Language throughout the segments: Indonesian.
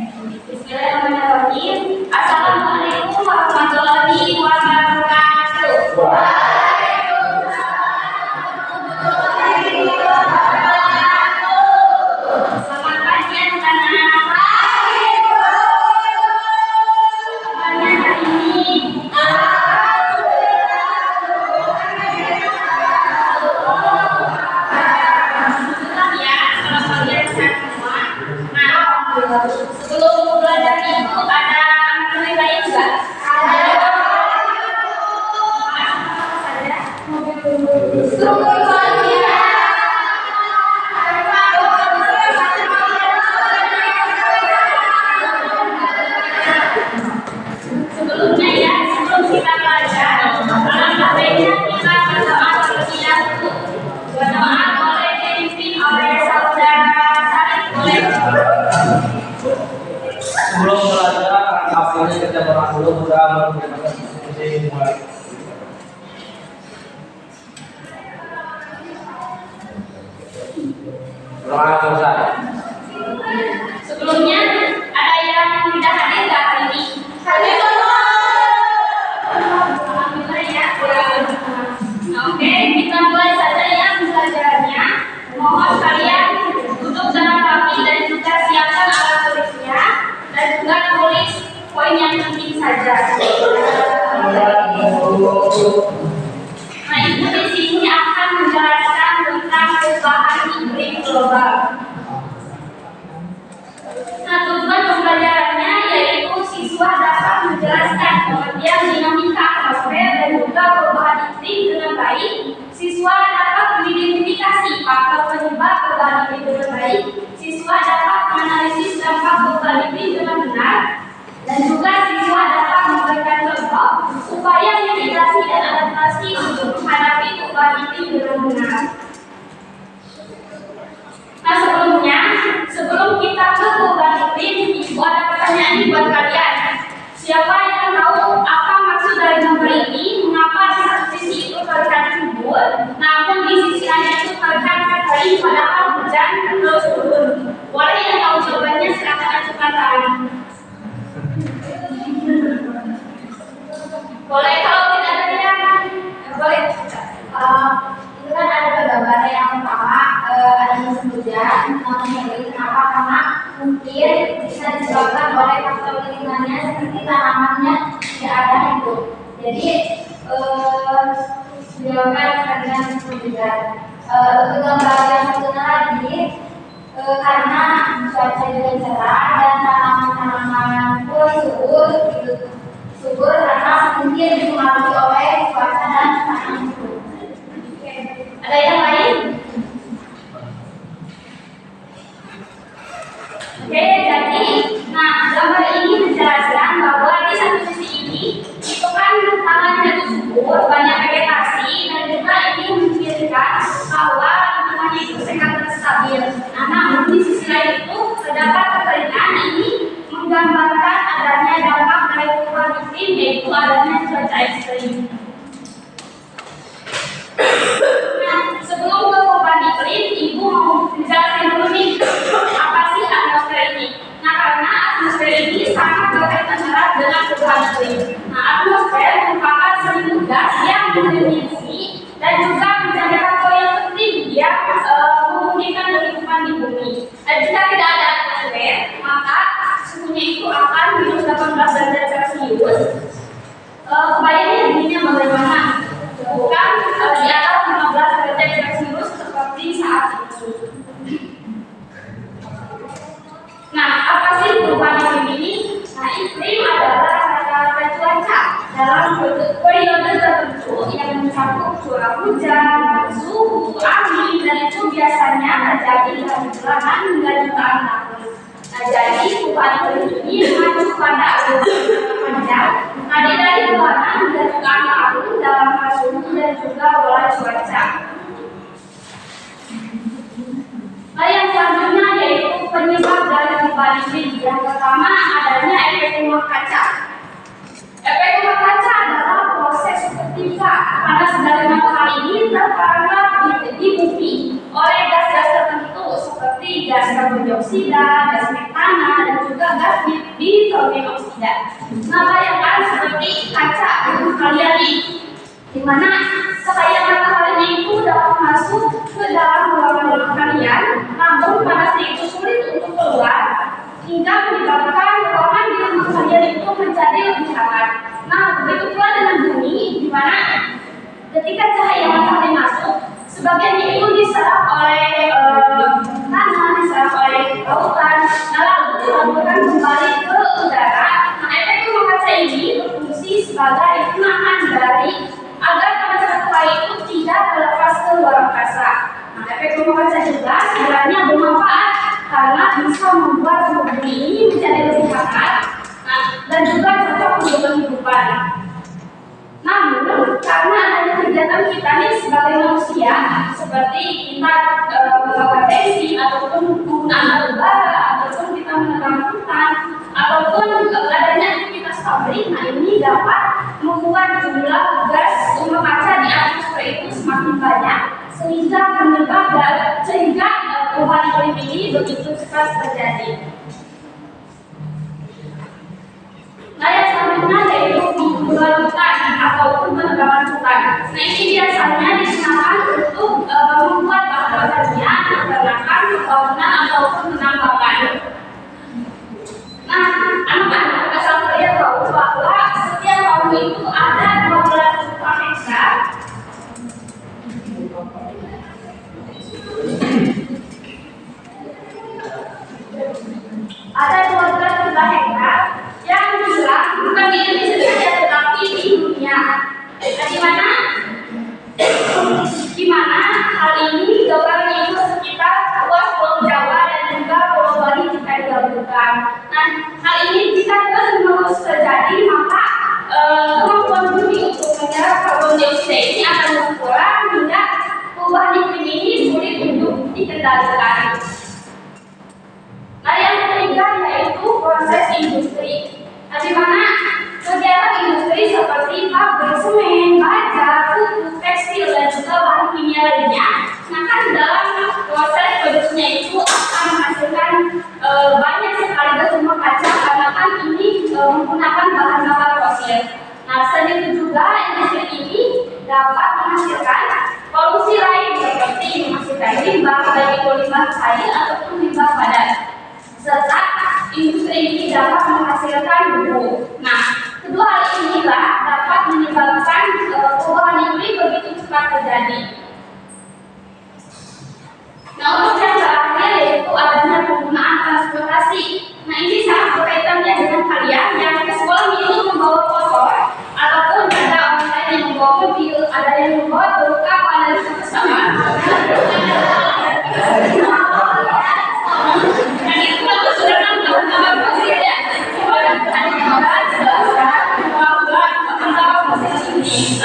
Bismillahirrahmanirrahim. Assalamualaikum warahmatullahi wabarakatuh. Selamat pagi anak-anak. Kabarnya hari ini? Sebelum belajar itu ada materi lain enggak? Ada. Sebelumnya ya, sebelum kita belajar, dalam materinya kita berdoa terlebih dahulu. Berdoa boleh dipimpin oleh saudara Sarif, boleh. Sebelum belajar, apalagi kita berdoa dulu, mudah-mudahan mulai. Doa selesai. Sebelumnya ada yang tidak hadir nggak hari ini? Hadir. Alhamdulillah ya. Oke, kita mulai saja ya pembelajarannya. Mohon kalian duduk dengan rapi dan juga siapkan alat tulisnya dan juga tulis poin yang penting saja. Nah, ibu di sini akan menjelaskan tentang perubahan iklim global. Nah, tujuan pembelajarannya yaitu siswa dapat menjelaskan pengertian dinamika atmosfer dan juga perubahan iklim dengan baik. Siswa dapat mengidentifikasi faktor penyebab perubahan iklim dengan baik. Siswa dapat menganalisis dampak perubahan iklim dengan benar. Dan juga siswa dapat memberikan contoh upaya mitigasi dan adaptasi untuk menghadapi perubahan iklim dengan benar. Nah, sebelum kita ke perubahan iklim, ibu ada pertanyaan nih buat kalian. Siapa yang tahu apa maksud dari gambar ini? Mengapa di satu sisi itu terlihat subur, namun di sisi lain itu terlihat kering padahal hujan terus turun? Boleh yang tahu jawabannya silakan ajukan tangan. Boleh, kalau tidak ada yang boleh. Itu kan ada gambar yang pertama ada musim hujan. Namanya ini kenapa? Karena mungkin bisa disebabkan oleh faktor lingkungannya seperti tanamannya tidak ada itu. Jadi disebabkan karena musim hujan. Untuk gambar yang satunya lagi karena cuaca juga cerah dan tanaman-tanaman pun subur karena mungkin dipengaruhi oleh cuaca dan tanam itu. Ada yang lain? Oke, jadi, nah gambar ini menjelaskan bahwa di satu sisi ini itu kan tanahnya itu subur, banyak vegetasi dan juga ini menunjukkan bahwa lingkungannya itu sehat dan stabil. Nah, namun di sisi lain itu terdapat kekeringan. Ini menggambarkan adanya dampak dari perubahan iklim, yaitu adanya cuaca ekstrim. Nah, sebelum ke perubahan iklim, ibu mau menjelaskan dulu nih apa sih atmosfer ini. Nah, karena atmosfer ini sangat berkaitan erat dengan perubahan iklim. Nah, atmosfer merupakan selimut gas yang beremisi dan juga menjadi faktor yang penting yang memungkinkan kehidupan di bumi. Dan jika tidak ada atmosfer, maka suhunya itu akan minus 18 derajat Celcius. Kebayangnya dirinya bagaimana? Bukan di atas 15 derajat Celcius seperti saat ini. Nah, apa sih perubahan iklim ini? Nah, iklim adalah rata-rata cuaca dalam periode tertentu yang mencakup curah hujan, suhu, angin, dan itu biasanya terjadi dari bulanan hingga jutaan tahun. Nah, jadi perubahan iklim ini mengacu pada panjang, dari bulanan hingga jutaan tahun dalam hal suhu dan juga pola cuaca. Nah, yang selanjutnya yaitu penyebab dari perubahan iklim. Yang pertama adanya efek rumah kaca. Efek rumah kaca adalah proses ketika panas dari matahari ini terperangkap di bumi oleh gas-gas tertentu seperti gas karbon dioksida, gas metana, dan juga gas nitrogen oksida. Nah, bayangkan seperti kaca kalian nih, di mana cahaya matahari itu dapat masuk ke dalam ruangan kalian, namun panasnya itu sulit untuk keluar hingga menyebabkan ruangan di rumah kalian itu menjadi lebih hangat. Nah, begitu pula dengan bumi, di mana ketika cahaya matahari masuk, sebagian itu diserap oleh tanah, diserap oleh lautan, nah lalu dilaburkan kembali ke udara. Nah, efek rumah kaca ini berfungsi sebagai penahan dari agar panas matahari itu tidak terlepas ke luar angkasa. Nah, efek rumah kaca juga sebenarnya bermanfaat karena bisa membuat bumi ini menjadi lebih hangat, nah, dan juga cocok untuk kehidupan. Namun, karena adanya kegiatan kita nih sebagai manusia, seperti kita melakukan bensin ataupun penggunaan batubara, ataupun kita menebang hutan, ataupun adanya aktivitas pabrik, nah ini dapat membuat jumlah gas rumah kaca di atmosfer itu semakin banyak, sehingga menyebabkan perubahan iklim ini begitu cepat terjadi. Nah, yang selanjutnya yaitu pembunuhan hutan ataupun penebangan hutan. Nah, ini biasanya digunakan untuk membuat bahan bakarnya, peternakan, pembangunan ataupun penambangan. Nah, anak-anak asal kalian tahu bahwa setiap tahun itu ada 12 juta hektar. Ada 12 juta hektar yang diserap bukan di Indonesia saja tetapi di dunia. Di mana hal ini gambarnya itu sekitar luas Pulau Jawa dan juga Pulau Bali jika digabungkan. Nah, hal ini jika terus terjadi maka kemampuan bumi untuk menyerap karbon dioksida ini akan berkurang hingga perubahan iklim ini sulit untuk dikendalikan. Nah, yang ketiga yaitu proses industri. Nah, di mana kegiatan industri seperti pabrik semen, baja, kuku, tekstil, dan juga bahan kimia lainnya, nah kan dalam proses produksinya itu akan menghasilkan banyak sekali gas rumah kaca karena kan ini menggunakan bahan bakar fosil. Nah, selain itu juga industri ini dapat menghasilkan polusi lain seperti menghasilkan limbah, baik itu limbah cair ataupun limbah padat, serta industri ini dapat menghasilkan debu. Nah, kedua hal inilah dapat menyebabkan perubahan iklim begitu cepat terjadi. Nah, untuk yang terakhir yaitu adanya penggunaan transportasi. Nah, ini sangat berkaitannya dengan kalian yang ke sekolah itu membawa motor ataupun ada orang lain yang membawa mobil, ada yang membawa truk, kapal, dan pesawat.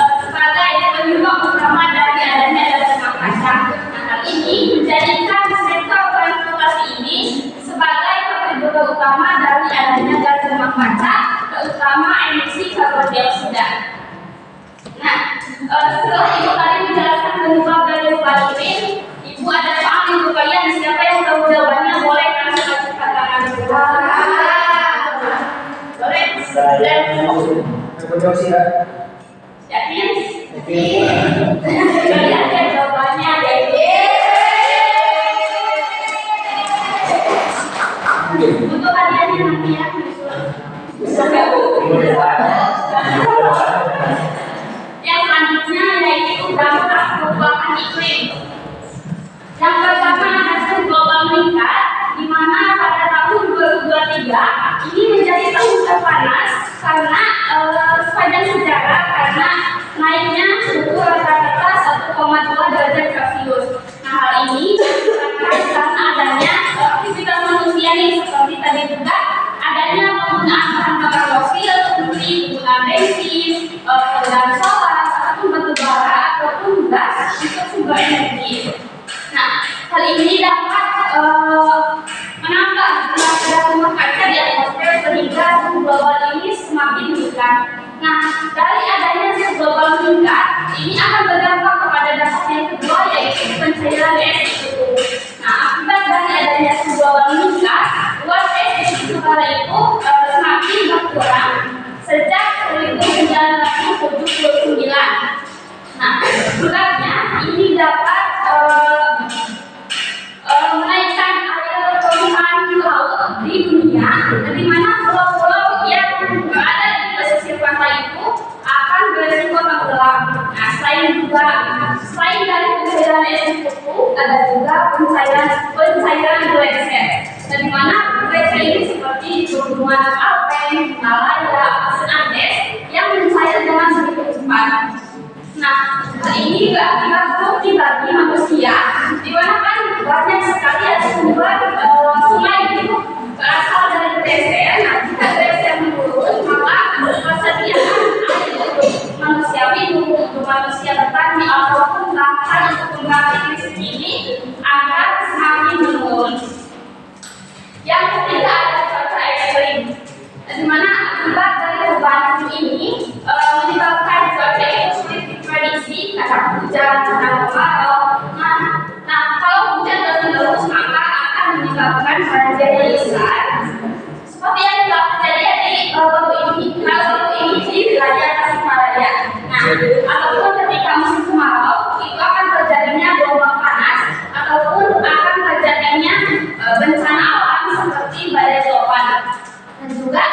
Sebagai penyebab utama dari adanya gas rumah kaca. Nah, hal ini menjadikan sektor transportasi ini sebagai faktor utama dari adanya gas rumah kaca, terutama emisi karbon dioksida. Nah, setelah ibu tadi menjelaskan penyebab dari perubahan iklim, ibu ada soal untuk kalian. Siapa yang tahu jawabannya boleh langsung angkat tangan. Boleh. Saya karbon dioksida. Yakin? Kalian lihat jawabannya yaitu untuk kalian yang nanti ya yang selanjutnya yaitu dampak perubahan iklim. Yang pertama hasil global meningkat, di mana pada tahun 2023 ini menjadi tahun terpanas karena sepanjang sejarah karena naiknya suhu rata-rata 1,2 derajat Celcius. Nah, hal ini disebabkan karena adanya aktivitas manusia nih, seperti tadi juga adanya penggunaan bahan bakar fosil seperti penggunaan bensin, penggunaan solar, ataupun batubara ataupun gas untuk sumber energi. Nah, hal ini dapat menambah jumlah gas rumah kaca di atmosfer sehingga suhu global ini semakin meningkat. Nah, dari adanya suhu global meningkat, ini akan berdampak kepada dampak yang kedua yaitu pencairan es di suhu. Nah, akibat dari adanya di dunia, di mana pulau-pulau yang berada di pesisir pantai itu akan beresiko tenggelam. Nah, selain dari pencairan es kupu, ada juga pencairan gletser. Dan di mana gletser ini seperti gunungan Alpen, Himalaya, Andes yang mencair dengan begitu cepat. Nah, ini juga akibat bukti bagi manusia, di mana kan banyak sekali ada sumber sungai itu berasal dari gletser. Nah, jika gletser menurun, maka persediaan air untuk manusia minum, untuk manusia bertani ataupun bahkan untuk membangkit listrik ini akan semakin menurun. Yang ketiga ada cuaca ekstrim, di mana akibat dari perubahan ini menyebabkan cuaca itu sulit diprediksi, kadang hujan, kadang kemarau. Nah, kalau hujan terus maka akan menyebabkan banjir yang besar, seperti yang telah terjadi di baru ini di wilayah Tasikmalaya. Nah, ataupun ketika musim kemarau itu akan terjadinya gelombang panas ataupun akan terjadinya bencana alam seperti badai topan. Dan juga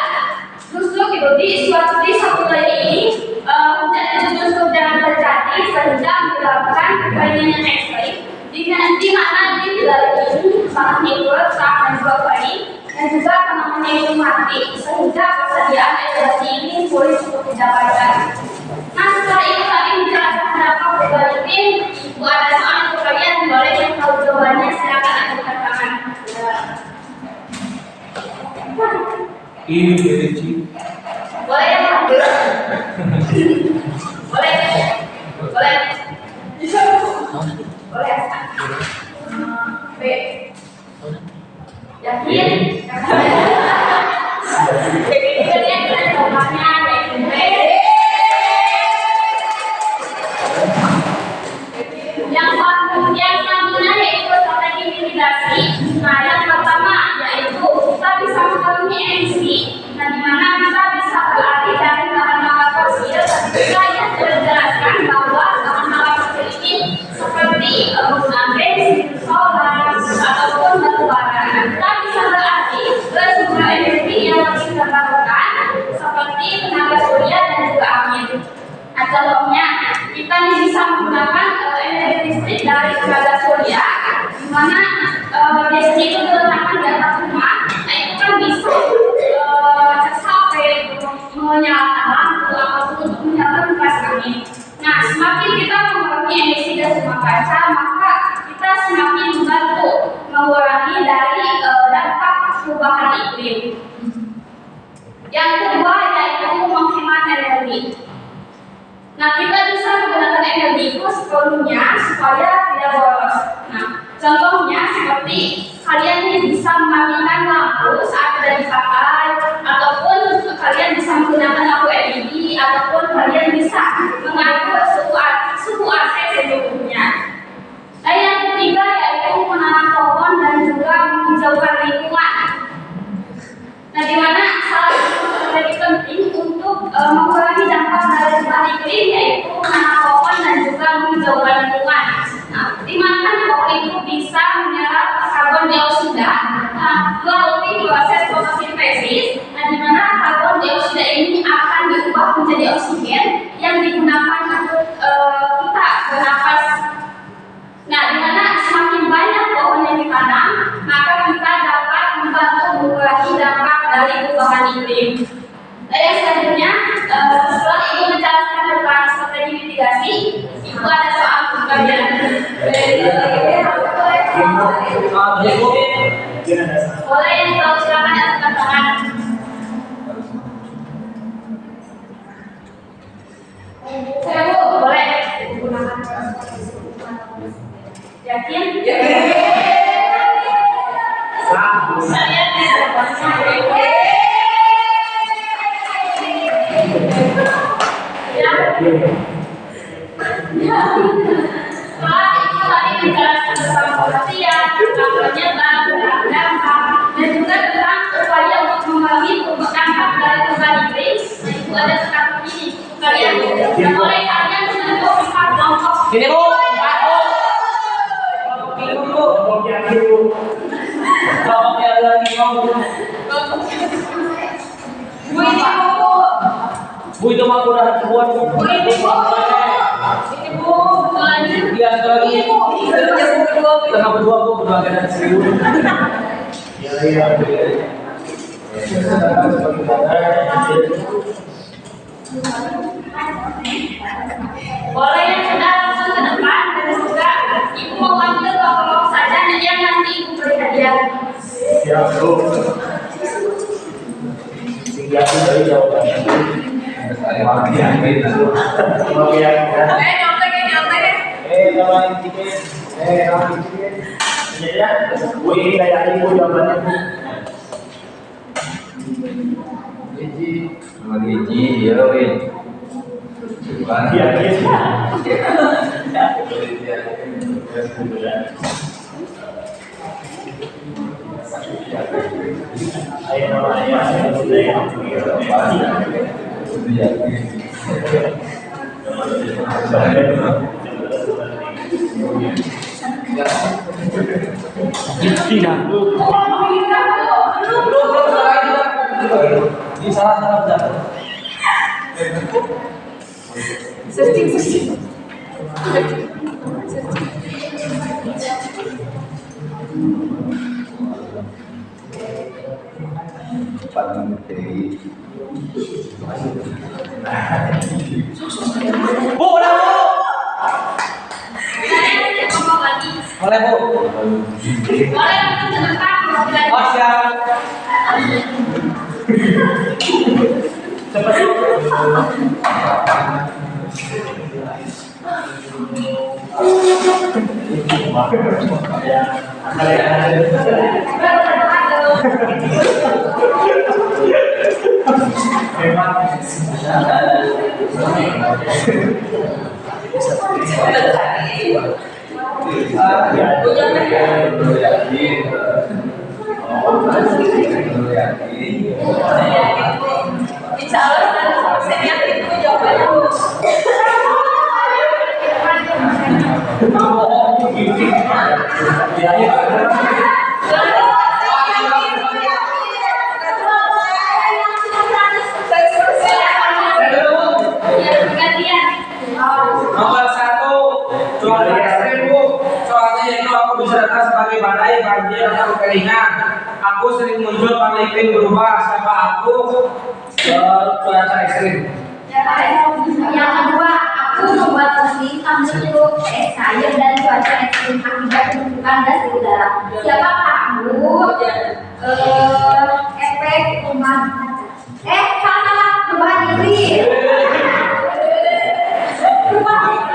justru gitu di satu lagi ini hujan itu justru jangan terjadi sehingga menyebabkan kekeringan ekstrim di mana di wilayah ini sangat mikro, dan juga kering dan juga tanaman itu mati sehingga persediaan air bersih ini sulit untuk didapatkan. Nah, setelah itu tadi menjelaskan kenapa perubahan iklim. Ibu ada soal untuk kalian, boleh yang tahu jawabannya silakan angkat tangan. Ini berici. Boleh ya? Boleh. Boleh. Boleh. B. Yakin? Yang selanjutnya yaitu strategi mitigasi. Nah, yang pertama yaitu kita bisa mengurangi emisi. Nah, di mana kita bisa beralih dari bahan bakar fosil. Juga yang terjelaskan bahwa bahan bakar fosil ini seperti penggunaan bensin, solar, ataupun batu bara. Kita bisa beralih ke sumber energi yang lebih terbarukan seperti tenaga surya dan juga angin. Nah, contohnya kita bisa menggunakan energi listrik dari tenaga surya, di mana biasanya itu diletakkan di atas rumah. Nah, itu kan bisa sampai menyalakan lampu ataupun untuk menyalakan kipas angin. Nah, semakin kita mengurangi emisi gas rumah kaca, maka kita semakin membantu mengurangi dari dampak perubahan iklim. Yang kedua yaitu menghemat energi. Nah, kita bisa menggunakan energi itu sepenuhnya supaya tidak boros. Nah, contohnya seperti kalian bisa mematikan lampu saat tidak dipakai, ataupun kalian bisa menggunakan lampu LED, ataupun kalian bisa mengatur suhu AC secukupnya. Dan yang ketiga yaitu menanam pohon dan juga menghijaukan lingkungan. Nah, di mana salah satu strategi penting untuk mengurangi dampak dari perubahan iklim yaitu menanam pohon dan juga menghijaukan lingkungan. Nah, di mana pohon itu bisa menyerap karbon dioksida melalui proses fotosintesis. Nah, di mana karbon dioksida ini akan diubah menjadi oksigen yang digunakan untuk kita bernapas. Nah, di mana semakin banyak pohon yang ditanam, maka kita dapat membantu mengurangi dampak dari perubahan iklim. Dan yang selanjutnya, setelah Ibu menjelaskan tentang strategi mitigasi, Ibu ada soal untuk kalian. Boleh yang tahu silakan angkat tangan. Bu, boleh. Yakin? Kalian setelah itu tadi menjelaskan tentang pengertian, tentang penyebab, tentang dampak, dan juga tentang upaya untuk mengurangi dampak dari perubahan iklim. Nah, itu ada sekarang ini kalian boleh kalian menentukan kelompok. Ini Bu, kelompok ini Bu, kelompok yang lagi keong. Bu ini bu. Bu itu mah udah buat. Bu ini bu. Ini bu. Lagi. Iya sekali. Ini bu. Ini berdua bu. Tengah berdua bu berdua dengan seribu. Iya. Boleh yang sudah langsung ke depan dan juga ibu mau ambil kelompok saja dan yang nanti ibu beri hadiah. Siap bu. Tinggal dari jawaban. Wabian. Nyontek. Kawan dikit. Kawan dikit. Iya ya. Bu ini kayak ibu jawabannya bu. Gigi, ya win. Iya gitu. Ayo Ini salah jatuh. Searching. Bu, udah bu. Ngomong lagi. Boleh bu. Boleh langsung ke depan. Oh siap. Cepat. Insya Allah saya yakin itu jawabannya. Nomor 1, cuaca ekstrim bu. Soalnya itu aku diserta sebagai badai, banjir atau kekeringan. Aku sering muncul pada iklim berubah. Siapa aku? Cuaca ekstrim. Yang kedua, aku membuat muslim untuk saya dan cuaca ekstrim akibat pembentukan gas di udara. Siapakah aku? Efek rumah. Salah perubahan iklim.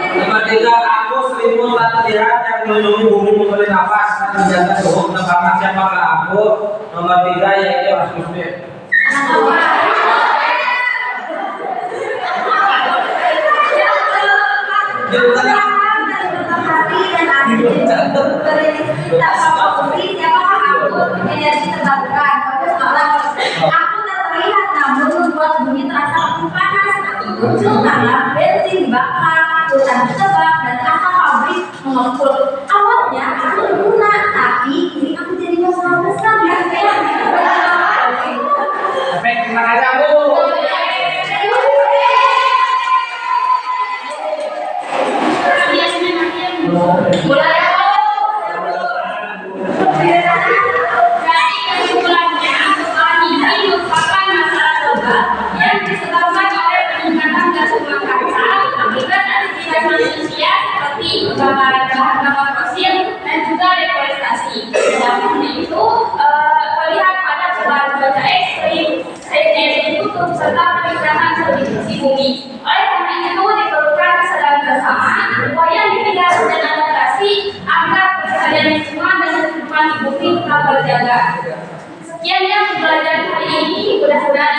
Nomor 3, aku selimut tak terlihat yang melindungi bumi memberi nafas dan menjaga suhu penerbangan. Siapakah aku? Nomor 3 yaitu atmosfer. Energi terbarukan. Aku tak terlihat namun membuat bumi terasa panas. Muncul karena bensin dibakar, hutan ditebak, dan asap pabrik mengepul. Awalnya aku berguna, tapi ini aku jadi masalah besar ya. Efek tenang aja bu. Mulai. Jadi kesimpulannya, ini merupakan masalah global yang disebabkan oleh peningkatan gas rumah kaca akibat aktivitas manusia seperti pembakaran bahan bakar fosil dan juga deforestasi. Dampaknya itu terlihat pada perubahan cuaca ekstrim, energi kutub serta peningkatan subduksi bumi. Oleh karena itu diperlukan kesadaran bersama, upaya mitigasi dan adaptasi agar kelestarian lingkungan dan kehidupan di bumi tetap terjaga. Sekian yang belajar hari ini, mudah-mudahan